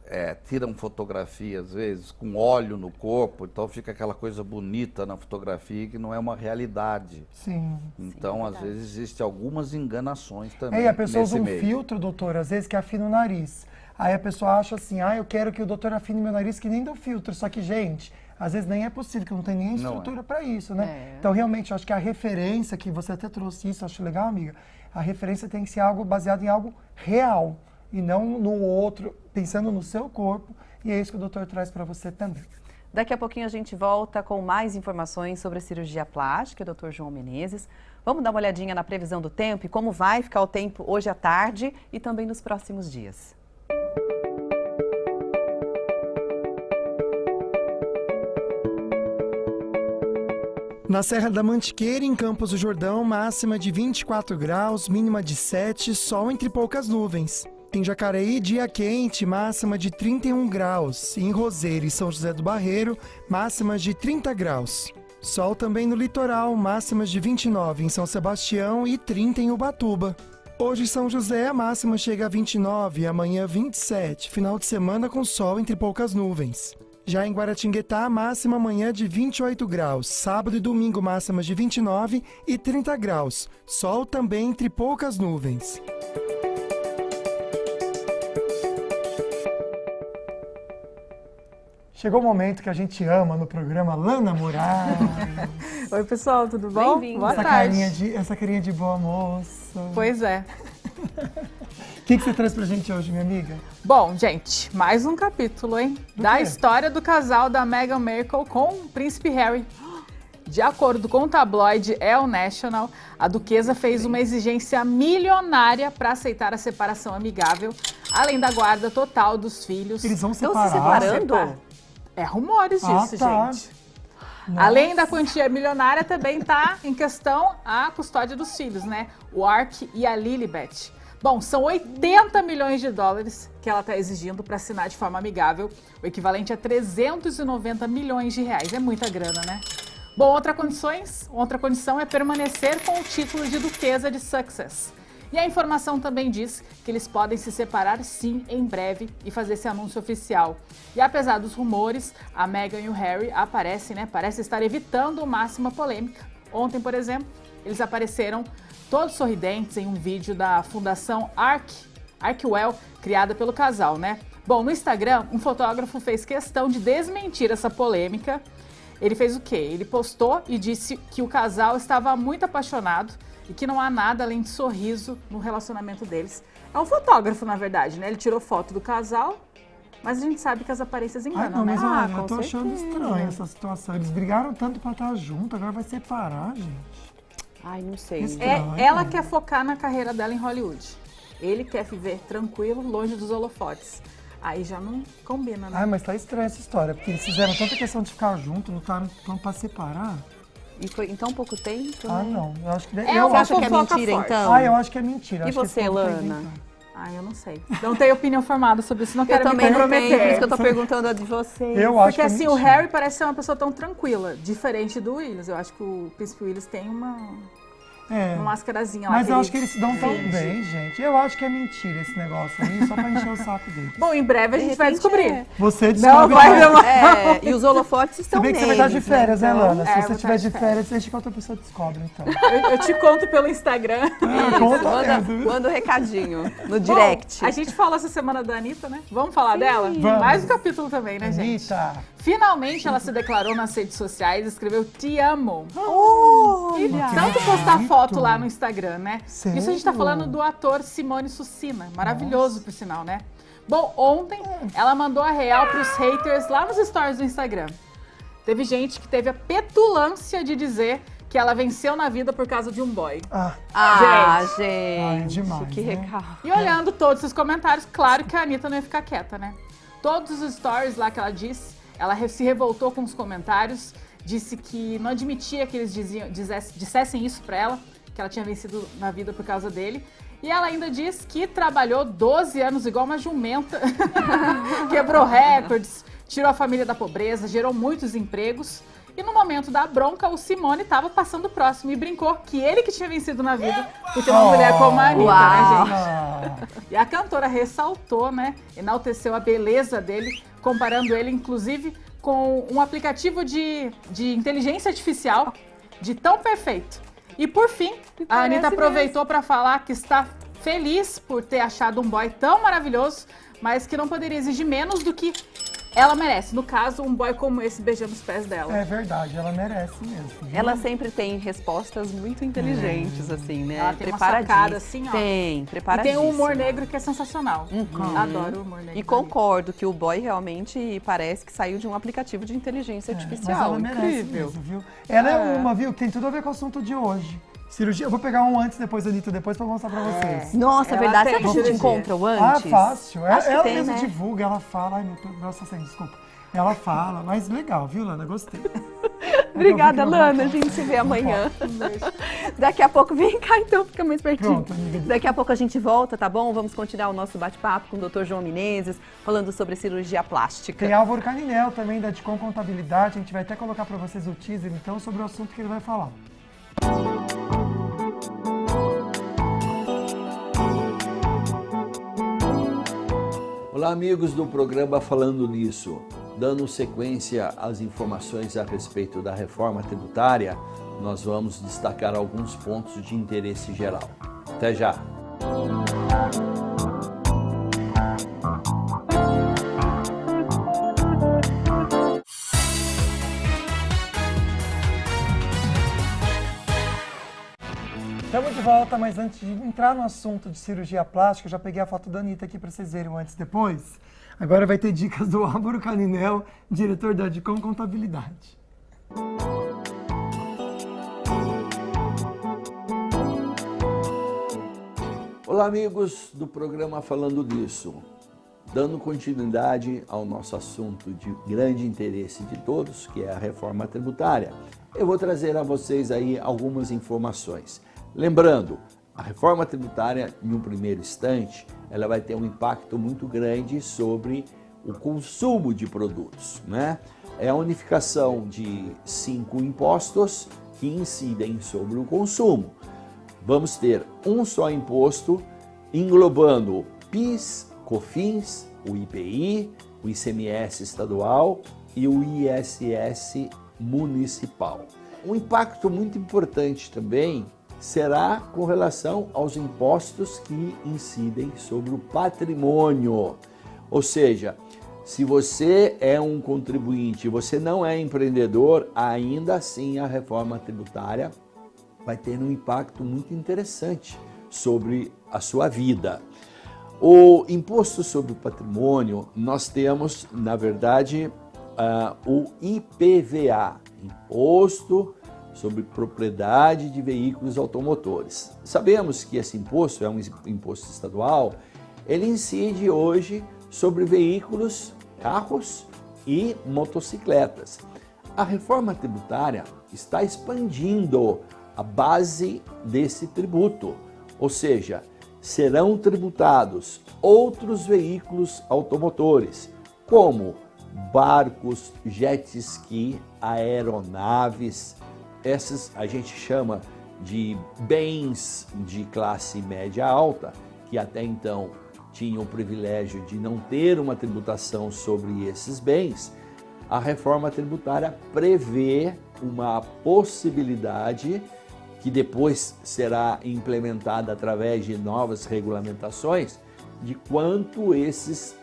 tiram fotografia às vezes com óleo no corpo, então fica aquela coisa bonita na fotografia que não é uma realidade. Sim. Então, às vezes, existem algumas enganações também. E a pessoa usa um meio. filtro, doutor, às vezes que afina o nariz. Aí a pessoa acha assim, eu quero que o doutor afine meu nariz que nem do filtro. Só que, gente, às vezes nem é possível, que não tem nem a estrutura para isso, né? Então, realmente, eu acho que a referência, que você até trouxe isso, acho legal, amiga, a referência tem que ser algo baseado em algo real e não no outro, pensando no seu corpo. E é isso que o doutor traz para você também. Daqui a pouquinho a gente volta com mais informações sobre a cirurgia plástica, Dr. João Menezes. Vamos dar uma olhadinha na previsão do tempo e como vai ficar o tempo hoje à tarde e também nos próximos dias. Na Serra da Mantiqueira, em Campos do Jordão, máxima de 24 graus, mínima de 7, sol entre poucas nuvens. Em Jacareí, dia quente, máxima de 31 graus. Em Roseira e São José do Barreiro, máximas de 30 graus. Sol também no litoral, máximas de 29 em São Sebastião e 30 em Ubatuba. Hoje em São José, a máxima chega a 29, amanhã 27, final de semana com sol entre poucas nuvens. Já em Guaratinguetá, máxima amanhã de 28 graus, sábado e domingo máximas de 29 e 30 graus, sol também entre poucas nuvens. Chegou o momento que a gente ama no programa, Lana Moraes. Oi, pessoal, tudo bom? Boa tarde. Essa carinha de boa moça. Pois é. O que você traz pra gente hoje, minha amiga? Bom, gente, mais um capítulo, hein? Da história do casal da Meghan Markle com o príncipe Harry. De acordo com o tabloide El National, a duquesa fez uma exigência milionária para aceitar a separação amigável, além da guarda total dos filhos. Eles vão separar? Estão se separando? É rumores disso, tá. gente. Nossa. Além da quantia milionária, também está em questão a custódia dos filhos, né? O Ark e a Lilibet. Bom, são 80 milhões de dólares que ela está exigindo para assinar de forma amigável, o equivalente a 390 milhões de reais. É muita grana, né? Bom, outra condição é permanecer com o título de duquesa de Sussex. E a informação também diz que eles podem se separar sim em breve e fazer esse anúncio oficial. E apesar dos rumores, a Meghan e o Harry parecem estar evitando o máximo a polêmica, Ontem, por exemplo, eles apareceram todos sorridentes em um vídeo da Fundação Arkwell, criada pelo casal, né? Bom, no Instagram, um fotógrafo fez questão de desmentir essa polêmica. Ele fez o quê? Ele postou e disse que o casal estava muito apaixonado e que não há nada além de sorriso no relacionamento deles. É um fotógrafo, na verdade, né? Ele tirou foto do casal, mas a gente sabe que as aparências enganam, não, né? mas olha, eu tô com achando certeza. estranha essa situação. Eles brigaram tanto pra estar junto, agora vai separar, gente. Ai, não sei. Ela quer focar na carreira dela em Hollywood. Ele quer viver tranquilo, longe dos holofotes. Aí já não combina, né? Ai, mas tá estranha essa história, porque eles fizeram tanta questão de ficar junto, não tá pra separar. E foi em tão pouco tempo, Ah, né? não. Eu acho que É eu uma acha que é fofoca mentira, forte. então? Ah, eu acho que é mentira. E Acho que você, esse povo tá Lana? inventando. Ah, eu não sei. Não tenho opinião formada sobre isso, não Eu quero me também não comprometer. tenho, por isso que eu tô perguntando a de vocês. Eu acho Porque que é assim, o mentira. Harry parece ser uma pessoa tão tranquila, diferente do Willis. Eu acho que o Príncipe Willis tem uma mascarazinha lá. Mas eu acho que eles se dão tão bem, gente. Eu acho que é mentira esse negócio aí, só pra encher o saco dele. Bom, em breve a gente vai descobrir. Você Não, descobre. vai agora. demorar. E os holofotes Se estão bem que você vai estar de neles, férias, né, então. Lana? Se É, você vou estiver estar de de férias, deixa que outra pessoa descobre, então. Eu te conto pelo Instagram. Manda um recadinho no direct. Bom, a gente falou essa semana da Anitta, né? Vamos falar dela? Vamos. Mais um capítulo também, né, gente? Anitta. Finalmente ela se declarou nas redes sociais, escreveu Te amo. E Olha. tanto postar foto lá no Instagram, né? Sério? Isso a gente tá falando do ator Simone Sucina. Maravilhoso, por sinal, né? Bom, ontem ela mandou a real pros haters lá nos stories do Instagram. Teve gente que teve a petulância de dizer que ela venceu na vida por causa de um boy. Gente. é demais, que né? recalque. E olhando todos os comentários, claro que a Anitta não ia ficar quieta, né? Todos os stories lá que ela disse, ela se revoltou com os comentários, disse que não admitia que eles dissessem isso pra ela, que ela tinha vencido na vida por causa dele. E ela ainda diz que trabalhou 12 anos igual uma jumenta, quebrou recordes, tirou a família da pobreza, gerou muitos empregos. E no momento da bronca, o Simone estava passando próximo e brincou que ele que tinha vencido na vida por ter uma mulher como a Anitta, né, gente? E a cantora ressaltou, né, enalteceu a beleza dele, comparando ele, inclusive, com um aplicativo de inteligência artificial de tão perfeito. E por fim, a Anitta aproveitou para falar que está feliz por ter achado um boy tão maravilhoso, mas que não poderia exigir menos do que ela merece. No caso, um boy como esse beijando os pés dela. É verdade, ela merece mesmo. Viu? Ela sempre tem respostas muito inteligentes, assim, né? Ela tem uma sacada assim, ó. Tem, E preparadíssima. tem um humor negro que é sensacional. Adoro o humor negro. E concordo que o boy realmente parece que saiu de um aplicativo de inteligência Mas artificial. ela merece Incrível. mesmo, viu? Ela é uma, viu, que tem tudo a ver com o assunto de hoje. Cirurgia, eu vou pegar um antes, depois, Anitta, depois pra mostrar pra vocês. Nossa, Ela verdade. tem Será que a gente cirurgia. encontra o antes? Ah, fácil. Acho que Ela tem, mesma né? divulga, ela fala. Ai, meu Deus, nossa, sem desculpa. Ela fala, mas legal, viu, Lana? Gostei. Obrigada, Lana. A gente se vê amanhã. Daqui a pouco, vem cá então, fica mais pertinho. Pronto, amiga. Daqui a pouco a gente volta, tá bom? Vamos continuar o nosso bate-papo com o Dr. João Menezes, falando sobre cirurgia plástica. Tem Álvaro Caninel também, da Dicom Contabilidade. A gente vai até colocar pra vocês o teaser, então, sobre o assunto que ele vai falar. Olá, amigos do programa Falando Nisso. Dando sequência às informações a respeito da reforma tributária, nós vamos destacar alguns pontos de interesse geral. Até já! Estamos de volta, mas antes de entrar no assunto de cirurgia plástica, eu já peguei a foto da Anitta aqui para vocês verem o antes e depois. Agora vai ter dicas do Álvaro Caninel, diretor da Dicom Contabilidade. Olá, amigos do programa Falando Disso. Dando continuidade ao nosso assunto de grande interesse de todos, que é a reforma tributária, eu vou trazer a vocês aí algumas informações. Lembrando, a reforma tributária, em um primeiro instante, ela vai ter um impacto muito grande sobre o consumo de produtos, né? É a unificação de 5 impostos que incidem sobre o consumo. Vamos ter um só imposto englobando o PIS, COFINS, o IPI, o ICMS estadual e o ISS municipal. Um impacto muito importante também será com relação aos impostos que incidem sobre o patrimônio. Ou seja, se você é um contribuinte, você não é empreendedor, ainda assim a reforma tributária vai ter um impacto muito interessante sobre a sua vida. O imposto sobre o patrimônio, nós temos, na verdade, o IPVA, Imposto sobre Propriedade de Veículos Automotores. Sabemos que esse imposto é um imposto estadual, ele incide hoje sobre veículos, carros e motocicletas. A reforma tributária está expandindo a base desse tributo, ou seja, serão tributados outros veículos automotores, como barcos, jet ski, aeronaves. Essas a gente chama de bens de classe média alta, que até então tinham o privilégio de não ter uma tributação sobre esses bens. A reforma tributária prevê uma possibilidade que depois será implementada através de novas regulamentações, de quanto esses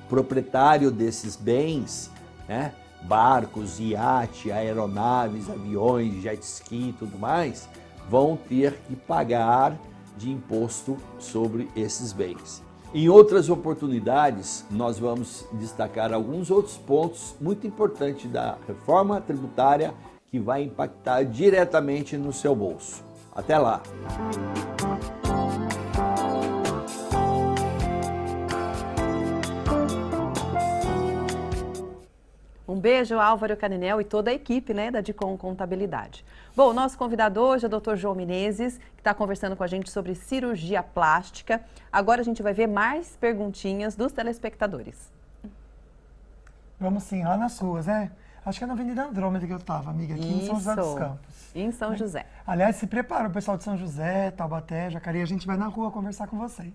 proprietários desses bens, né, barcos, iate, aeronaves, aviões, jet ski e tudo mais, vão ter que pagar de imposto sobre esses bens. Em outras oportunidades, nós vamos destacar alguns outros pontos muito importantes da reforma tributária que vai impactar diretamente no seu bolso. Até lá! Um beijo, Álvaro Caninel e toda a equipe, né, da Dicom Contabilidade. Bom, o nosso convidado hoje é o Dr. João Menezes, que está conversando com a gente sobre cirurgia plástica. Agora a gente vai ver mais perguntinhas dos telespectadores. Vamos sim, lá nas ruas, né? Acho que é na Avenida Andrômeda que eu estava, amiga, aqui em São José dos Campos. Em São José. Aliás, se prepara o pessoal de São José, Taubaté, Jacareí, a gente vai na rua conversar com vocês.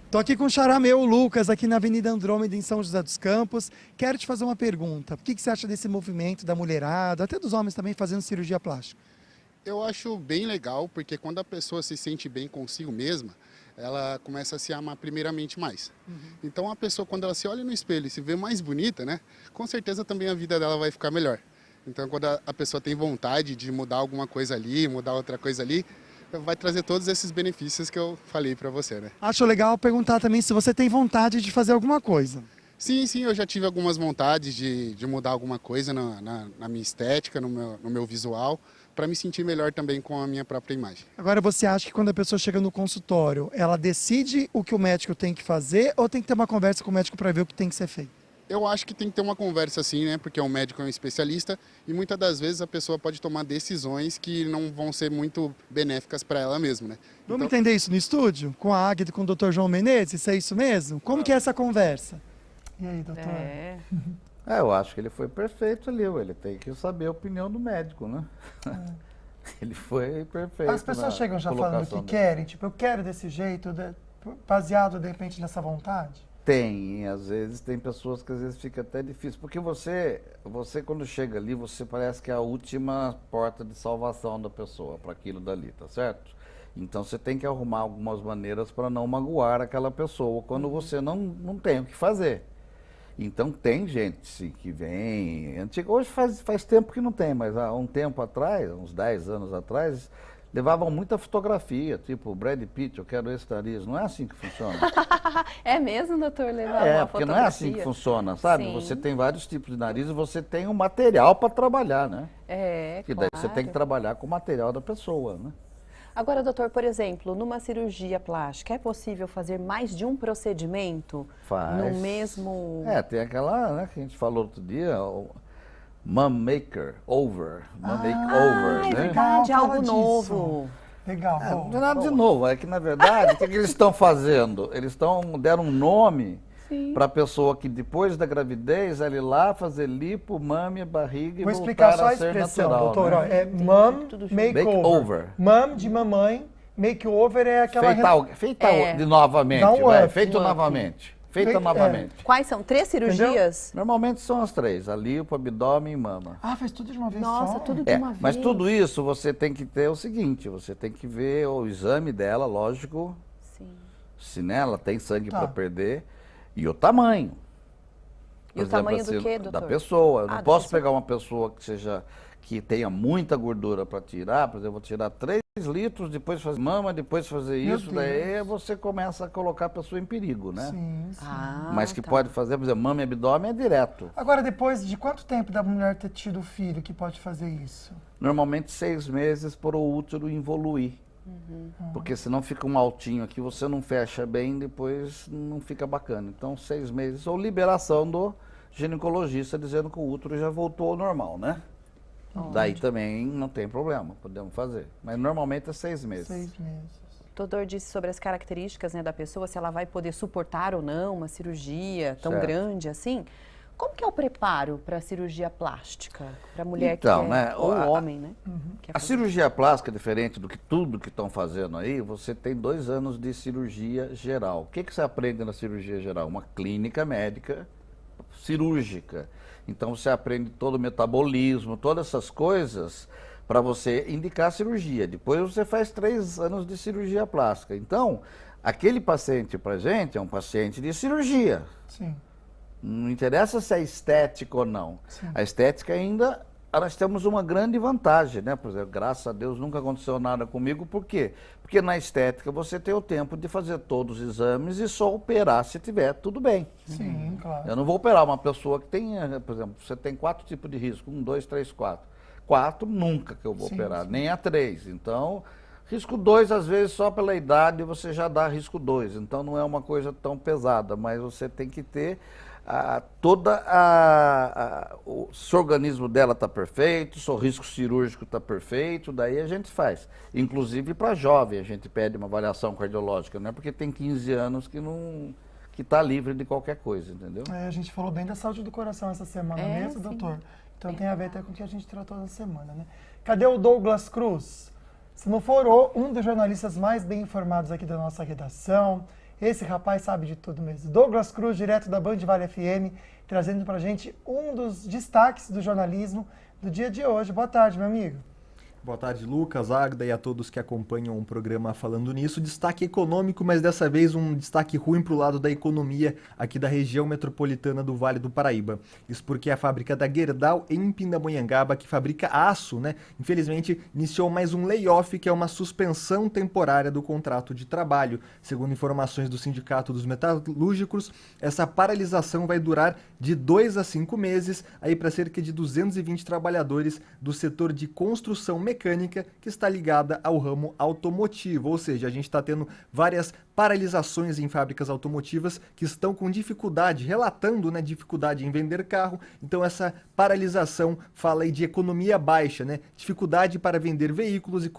Tô aqui com o xará meu, o Lucas, aqui na Avenida Andrômeda, em São José dos Campos. Quero te fazer uma pergunta. O que você acha desse movimento da mulherada, até dos homens também, fazendo cirurgia plástica? Eu acho bem legal, porque quando a pessoa se sente bem consigo mesma, ela começa a se amar primeiramente mais. Então a pessoa, quando ela se olha no espelho e se vê mais bonita, né, com certeza também a vida dela vai ficar melhor. Então quando a pessoa tem vontade de mudar alguma coisa ali, mudar outra coisa ali, vai trazer todos esses benefícios que eu falei para você, né? Acho legal perguntar também se você tem vontade de fazer alguma coisa. Sim, eu já tive algumas vontades de mudar alguma coisa na minha estética, no meu visual, para me sentir melhor também com a minha própria imagem. Agora, você acha que quando a pessoa chega no consultório, ela decide o que o médico tem que fazer ou tem que ter uma conversa com o médico para ver o que tem que ser feito? Eu acho que tem que ter uma conversa assim, né? Porque o médico é um especialista e muitas das vezes a pessoa pode tomar decisões que não vão ser muito benéficas para ela mesma, né? Vamos entender isso no estúdio? Com a Águida e com o Dr. João Menezes? Isso é isso mesmo? Como que é essa conversa? E aí, doutor? Eu acho que ele foi perfeito ali, ele tem que saber a opinião do médico, né? Ele foi perfeito. As pessoas chegam já falando que querem, tipo, eu quero desse jeito, baseado de repente nessa vontade? Tem, às vezes tem pessoas que às vezes fica até difícil, porque você quando chega ali, você parece que é a última porta de salvação da pessoa para aquilo dali, tá certo? Então você tem que arrumar algumas maneiras para não magoar aquela pessoa quando você não tem o que fazer. Então tem gente sim, que vem, hoje faz tempo que não tem, mas há um tempo atrás, uns 10 anos atrás, levavam muita fotografia, tipo, Brad Pitt, eu quero esse nariz. Não é assim que funciona. É mesmo, doutor, levar uma porque não é assim que funciona, sabe? Sim. Você tem vários tipos de nariz e você tem um material para trabalhar, né? Que daí você tem que trabalhar com o material da pessoa, né? Agora, doutor, por exemplo, numa cirurgia plástica, é possível fazer mais de um procedimento? Faz. No mesmo... tem aquela, né, que a gente falou outro dia, o Mum Makeover, né? É verdade, algo novo. Legal. Não tem nada de novo, é que na verdade, o que eles estão fazendo? Eles deram um nome para a pessoa que depois da gravidez, ela ir lá fazer lipo, mame, barriga e voltar a ser natural. Doutor, né? é Mum Makeover. Mum de mamãe, makeover é aquela... Feita de novamente, feito novamente. feita novamente. Quais são? 3 cirurgias? Normalmente são as 3, a lipo, abdômen e mama. Ah, fez tudo de uma vez Nossa, só? tudo de uma vez. Mas tudo isso você tem que ter o seguinte, você tem que ver o exame dela, lógico, se ela tem sangue para perder, e o tamanho. E o tamanho do quê, doutor? Da pessoa. Eu não posso pessoa. pegar uma pessoa que tenha muita gordura para tirar, por exemplo, vou tirar 3 litros, depois fazer mama, depois fazer isso, daí você começa a colocar a pessoa em perigo, né? Sim. Mas que pode fazer, por exemplo, mama e abdômen é direto. Agora, depois de quanto tempo da mulher ter tido filho que pode fazer isso? Normalmente 6 meses para o útero evoluir. Porque senão fica um altinho aqui, você não fecha bem, depois não fica bacana. Então 6 meses, ou liberação do ginecologista dizendo que o útero já voltou ao normal, né? Daí também não tem problema, podemos fazer. Mas normalmente é 6 meses. 6 meses. O doutor disse sobre as características, né, da pessoa, se ela vai poder suportar ou não uma cirurgia tão grande assim. Como que é o preparo para a cirurgia plástica? Para a mulher que é, ou o homem, né? A cirurgia plástica, diferente do que tudo que estão fazendo aí, você tem 2 anos de cirurgia geral. O que você aprende na cirurgia geral? Uma clínica médica cirúrgica. Então você aprende todo o metabolismo, todas essas coisas para você indicar a cirurgia. Depois você faz 3 anos de cirurgia plástica. Então, aquele paciente pra gente é um paciente de cirurgia. Sim. Não interessa se é estético ou não. Sim. A estética ainda, nós temos uma grande vantagem, né? Por exemplo, graças a Deus nunca aconteceu nada comigo. Por quê? Porque na estética você tem o tempo de fazer todos os exames e só operar se tiver tudo bem. Sim, claro. Eu não vou operar uma pessoa que tem, por exemplo, você tem 4 tipos de risco, 1, 2, 3, 4. 4 nunca que eu vou operar, nem a 3. Então, risco 2, às vezes, só pela idade você já dá risco 2. Então, não é uma coisa tão pesada, mas você tem que ter se o organismo dela está perfeito, se o risco cirúrgico está perfeito, daí a gente faz. Inclusive para jovem a gente pede uma avaliação cardiológica, não é porque tem 15 anos que está livre de qualquer coisa, entendeu? A gente falou bem da saúde do coração essa semana mesmo, doutor? Então tem a ver até com o que a gente tratou na semana, né? Cadê o Douglas Cruz? Se não for um dos jornalistas mais bem informados aqui da nossa redação, esse rapaz sabe de tudo mesmo. Douglas Cruz, direto da Band Vale FM, trazendo pra gente um dos destaques do jornalismo do dia de hoje. Boa tarde, meu amigo. Boa tarde, Lucas, Agda e a todos que acompanham o programa Falando Nisso. Destaque econômico, mas dessa vez um destaque ruim para o lado da economia aqui da região metropolitana do Vale do Paraíba. Isso porque a fábrica da Gerdau, em Pindamonhangaba, que fabrica aço, né, infelizmente iniciou mais um layoff, que é uma suspensão temporária do contrato de trabalho. Segundo informações do Sindicato dos Metalúrgicos, essa paralisação vai durar de 2 a 5 meses, aí para cerca de 220 trabalhadores do setor de construção mecânica que está ligada ao ramo automotivo, ou seja, a gente está tendo várias paralisações em fábricas automotivas que estão com dificuldade, relatando, né, dificuldade em vender carro. Então essa paralisação fala aí de economia baixa, né, dificuldade para vender veículos e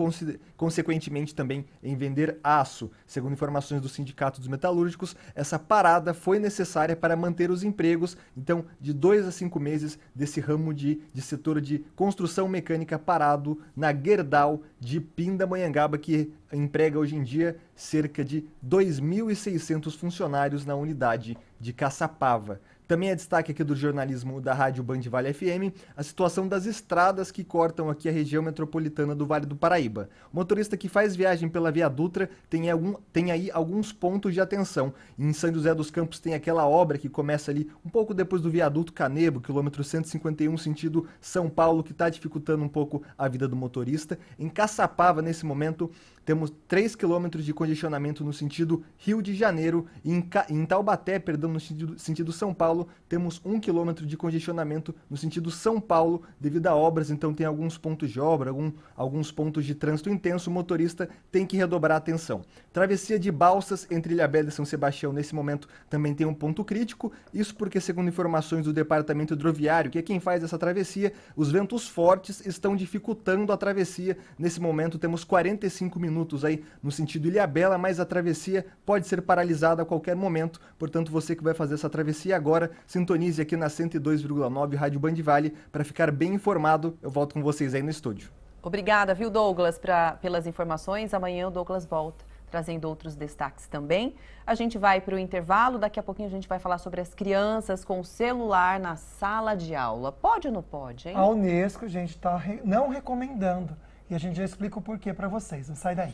consequentemente também em vender aço. Segundo informações do Sindicato dos Metalúrgicos, essa parada foi necessária para manter os empregos, então de 2 a 5 meses desse ramo de setor de construção mecânica parado na Gerdau de Pindamonhangaba, que emprega hoje em dia cerca de 2.600 funcionários na unidade de Caçapava. Também é destaque aqui do jornalismo da Rádio Band Vale FM a situação das estradas que cortam aqui a região metropolitana do Vale do Paraíba. O motorista que faz viagem pela Via Dutra tem aí alguns pontos de atenção. Em São José dos Campos tem aquela obra que começa ali um pouco depois do viaduto Canedo, quilômetro 151, sentido São Paulo, que está dificultando um pouco a vida do motorista. Em Caçapava, nesse momento, temos 3 quilômetros de congestionamento no sentido Rio de Janeiro. E em Taubaté, no sentido São Paulo, temos 1 quilômetro de congestionamento no sentido São Paulo devido a obras. Então tem alguns pontos de obra, alguns pontos de trânsito intenso. O motorista tem que redobrar a atenção. Travessia de Balsas entre Ilhabela e São Sebastião, nesse momento, também tem um ponto crítico. Isso porque, segundo informações do Departamento Hidroviário, que é quem faz essa travessia, os ventos fortes estão dificultando a travessia. Nesse momento temos 45 minutos aí no sentido Ilhabela, mas a travessia pode ser paralisada a qualquer momento. Portanto, você que vai fazer essa travessia agora, sintonize aqui na 102,9 Rádio Band Vale para ficar bem informado. Eu volto com vocês aí no estúdio. Obrigada, viu, Douglas, pelas informações. Amanhã o Douglas volta trazendo outros destaques também. A gente vai para o intervalo, daqui a pouquinho a gente vai falar sobre as crianças com celular na sala de aula. Pode ou não pode, hein? A Unesco, gente, está não recomendando. E a gente já explica o porquê para vocês. Não sai daí.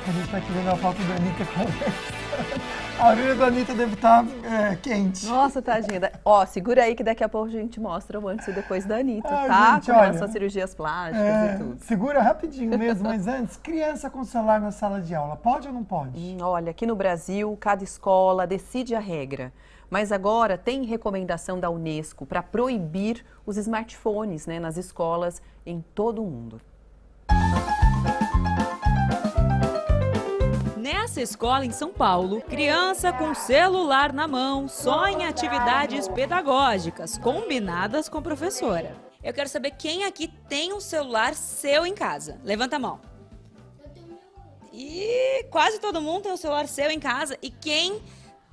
A gente está aqui vendo a foto da Anitta conversando. A vida da Anitta deve estar quente. Nossa, tadinha. Ó, segura aí que daqui a pouco a gente mostra o antes e depois da Anitta, tá? Gente, com relação às cirurgias plásticas e tudo. Segura rapidinho mesmo, mas antes, criança com celular na sala de aula, pode ou não pode? Olha, aqui no Brasil, cada escola decide a regra. Mas agora tem recomendação da Unesco para proibir os smartphones, né, nas escolas em todo o mundo. Nessa escola em São Paulo, criança com celular na mão, só em atividades pedagógicas, combinadas com professora. Eu quero saber quem aqui tem um celular seu em casa. Levanta a mão. E quase todo mundo tem um celular seu em casa. E quem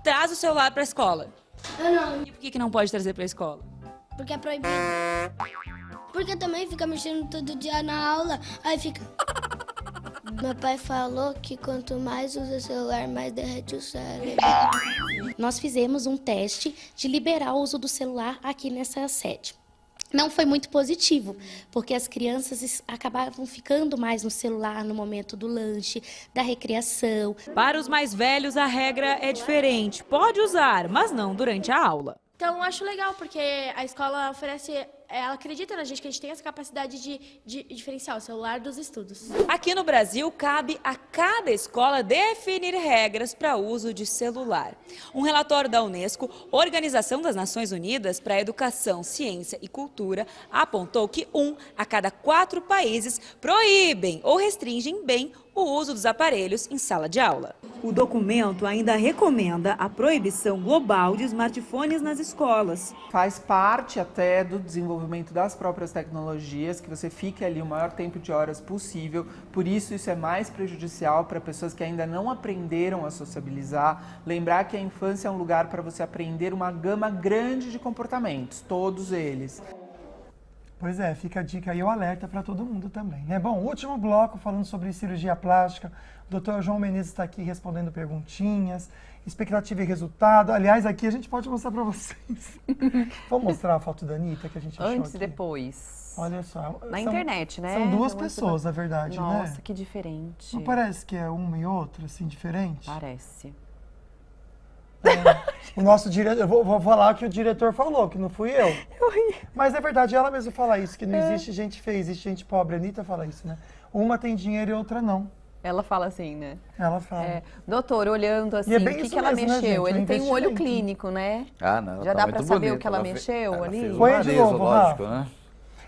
traz o celular para a escola? Eu não. E por que não pode trazer para a escola? Porque é proibido. Porque também fica mexendo todo dia na aula, aí fica... Meu pai falou que quanto mais usa o celular, mais derrete o cérebro. Nós fizemos um teste de liberar o uso do celular aqui nessa sede. Não foi muito positivo, porque as crianças acabavam ficando mais no celular no momento do lanche, da recreação. Para os mais velhos, a regra é diferente. Pode usar, mas não durante a aula. Então, eu acho legal, porque a escola oferece, ela acredita na gente que a gente tem essa capacidade de diferenciar o celular dos estudos. Aqui no Brasil, cabe a cada escola definir regras para uso de celular. Um relatório da Unesco, Organização das Nações Unidas para a Educação, Ciência e Cultura, apontou que 1 a cada 4 países proíbem ou restringem bem o uso dos aparelhos em sala de aula. O documento ainda recomenda a proibição global de smartphones nas escolas. Faz parte até do desenvolvimento das próprias tecnologias, que você fique ali o maior tempo de horas possível, por isso é mais prejudicial para pessoas que ainda não aprenderam a sociabilizar. Lembrar que a infância é um lugar para você aprender uma gama grande de comportamentos, todos eles. Pois é, fica a dica aí, o alerta para todo mundo também, né? Bom, último bloco falando sobre cirurgia plástica. O Dr. João Menezes está aqui respondendo perguntinhas, expectativa e resultado. Aliás, aqui a gente pode mostrar para vocês. Vamos mostrar a foto da Anitta que a gente achou Antes aqui. e depois. Olha só. Na internet, né? São duas pessoas, na verdade, Nossa, né? Nossa, que diferente. Não parece que é uma e outra, assim, diferente? Parece. O nosso diretor, eu vou falar que o diretor falou, que não fui eu. Mas é verdade, ela mesma fala isso, que não existe gente feia, existe gente pobre. A Anitta fala isso, né? Uma tem dinheiro e outra não. Ela fala assim, né? Ela fala. Doutor, olhando assim, é o que ela mesmo, né, mexeu? gente? Ele tem um olho clínico, né? Ah, não. Já tá dá pra saber o que ela mexeu ali? Foi de novo, lógico, Rafa. né?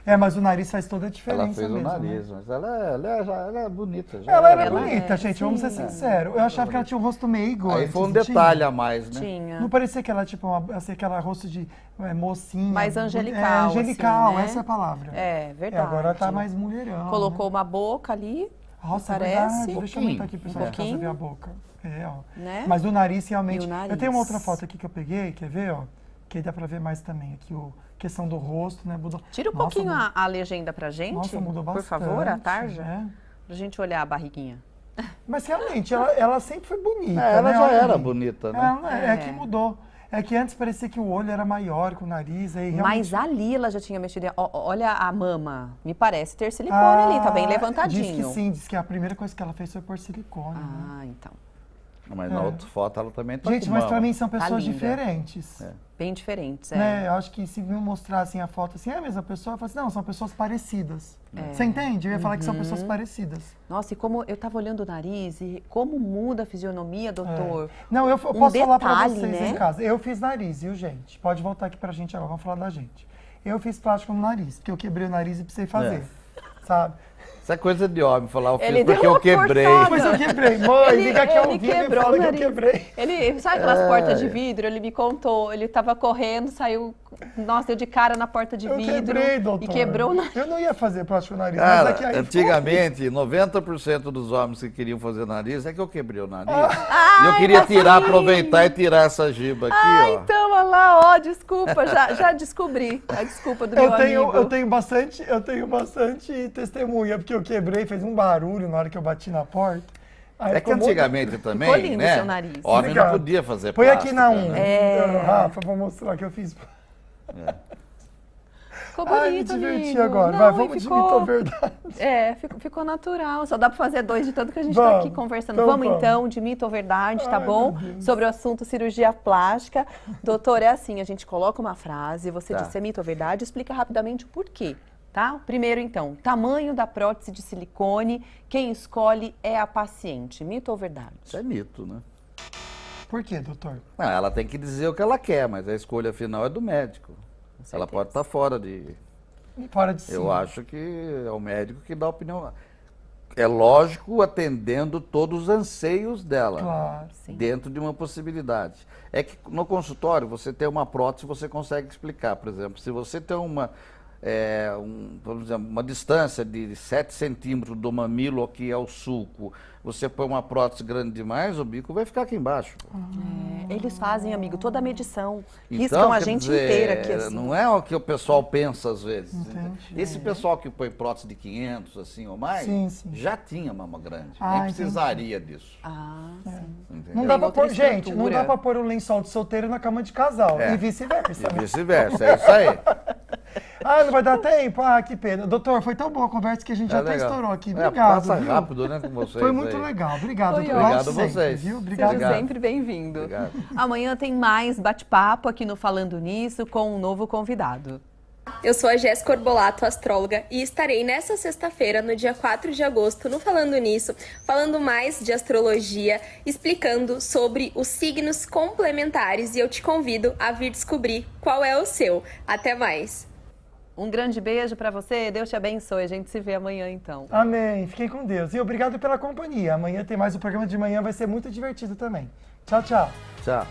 É, mas o nariz faz toda a diferença Ela fez mesmo, o nariz, né? mas ela é bonita. Já Ela era bonita. bonita, gente, vamos ser sinceros. Eu achava que ela tinha um rosto meio igual. Aí foi um detalhe a mais, né? Tinha. Não parecia que ela, tipo, assim, aquela rosto de mocinha. Mais angelical. Angelical, assim, né? essa é a palavra. É, verdade. Agora ela tá mais mulherão. Colocou uma boca ali. Nossa, parece. é verdade. Deixa eu aumentar aqui pra pessoal pouquinho. ver a boca. É, ó. Né? Mas do nariz, realmente. E o nariz. Eu tenho uma outra foto aqui que eu peguei, quer ver, ó? Que aí dá pra ver mais também aqui, questão do rosto, né? Mudou. Tira um pouquinho a legenda pra gente. Nossa, mudou bastante. Por favor, a tarja. É. Pra gente olhar a barriguinha. Mas realmente, ela sempre foi bonita, ela né? já Olha era aí. bonita, né? É que mudou. É que antes parecia que o olho era maior que o nariz. Aí realmente... Mas ali ela já tinha mexido. Olha a mama. Me parece ter silicone ali, tá bem levantadinho. Diz que sim, diz que a primeira coisa que ela fez foi pôr silicone. Ah, então. Mas na outra foto ela também tá Gente, com mas mama. pra mim são Tá pessoas linda. diferentes. Bem diferentes, Né? Eu acho que se me mostrassem a foto assim, é a mesma pessoa, eu falo assim, não, são pessoas parecidas. É. Você entende? Eu ia falar que são pessoas parecidas. Nossa, e como eu tava olhando o nariz e como muda a fisionomia, doutor. Não, eu posso falar pra detalhe, vocês né? em casa. Eu fiz nariz, viu, gente? Pode voltar aqui pra gente agora, vamos falar da gente. Eu fiz plástico no nariz, porque eu quebrei o nariz e precisei fazer, sabe? Isso é coisa de homem, falar o Ele fiz porque deu uma eu quebrei. cortada. Mas eu quebrei, mãe, liga aqui ao Ele vivo e quebrou fala o que eu nariz. quebrei. Ele, sabe aquelas portas de vidro? Ele me contou. Ele tava correndo, saiu, nossa, deu de cara na porta de Eu vidro. quebrei, doutor. E quebrou o nariz. Eu não ia fazer plástico no nariz, Cara, mas aqui aí antigamente, 90% dos homens que queriam fazer nariz é que eu quebrei o nariz. Ai, E eu queria tirar, Marcelinho. aproveitar e tirar essa giba aqui, Ah, ó. então, olha lá, ó, desculpa, já descobri a desculpa do meu amigo. eu tenho bastante testemunha, porque eu quebrei, fez um barulho na hora que eu bati na porta. Aí É que ficou antigamente muito... também, Ficou lindo né? seu nariz. Homem Obrigado. não podia fazer Põe plástica, aqui na né? Rafa, vou mostrar que eu fiz. Ficou bonito, Ai, me diverti amigo. agora. Não, Vai, e vamos ficou... de mito ou verdade. É, ficou natural. Só dá pra fazer 2 de tanto que a gente tá Vamos, aqui conversando. então Vamos vamos. então, de mito ou verdade, tá Ai, bom? meu Deus. Sobre o assunto cirurgia plástica. Doutor, é assim, a gente coloca uma frase, você Tá. diz se é mito ou verdade, explica rapidamente o porquê, tá? Primeiro então, tamanho da prótese de silicone, quem escolhe é a paciente. Mito ou verdade? Isso é mito, né? Por quê, doutor? Não, ela tem que dizer o que ela quer, mas a escolha final é do médico. Ela pode estar fora de... Fora de si. Eu acho que é o médico que dá a opinião. É lógico, atendendo todos os anseios dela. Claro. Dentro de uma possibilidade. É que no consultório, você tem uma prótese, você consegue explicar. Por exemplo, se você tem por exemplo, uma distância de 7 centímetros do mamilo aqui ao sulco, você põe uma prótese grande demais, o bico vai ficar aqui embaixo. Eles fazem, amigo, toda a medição. Então, Riscam a quer gente dizer, inteira aqui, assim. Não é o que o pessoal pensa às vezes. Entendi. Esse pessoal que põe prótese de 500, assim, ou mais, Sim, sim. já tinha mama grande. Ah, Nem precisaria disso. Ah, sim. Entendeu? Não dá pra outra pôr, gente, não estrutura. dá pra pôr um lençol de solteiro na cama de casal. É. E vice-versa. E vice-versa, é isso aí. Ah, não vai dar tempo? Ah, que pena. Doutor, foi tão boa a conversa que a gente já até legal. estourou aqui. É, Obrigado. passa viu? rápido, né, com vocês Foi muito aí. legal. Obrigado, Foi doutor. Obrigado a Volte sempre, vocês. viu? Obrigado. Seja sempre bem-vindo. Obrigado. Amanhã tem mais bate-papo aqui no Falando Nisso com um novo convidado. Eu sou a Jéssica Orbolato, astróloga, e estarei nessa sexta-feira, no dia 4 de agosto, no Falando Nisso, falando mais de astrologia, explicando sobre os signos complementares, e eu te convido a vir descobrir qual é o seu. Até mais! Um grande beijo pra você, Deus te abençoe. A gente se vê amanhã então. Amém. Fiquem com Deus. E obrigado pela companhia. Amanhã tem mais, o programa de manhã vai ser muito divertido também. Tchau, tchau. Tchau.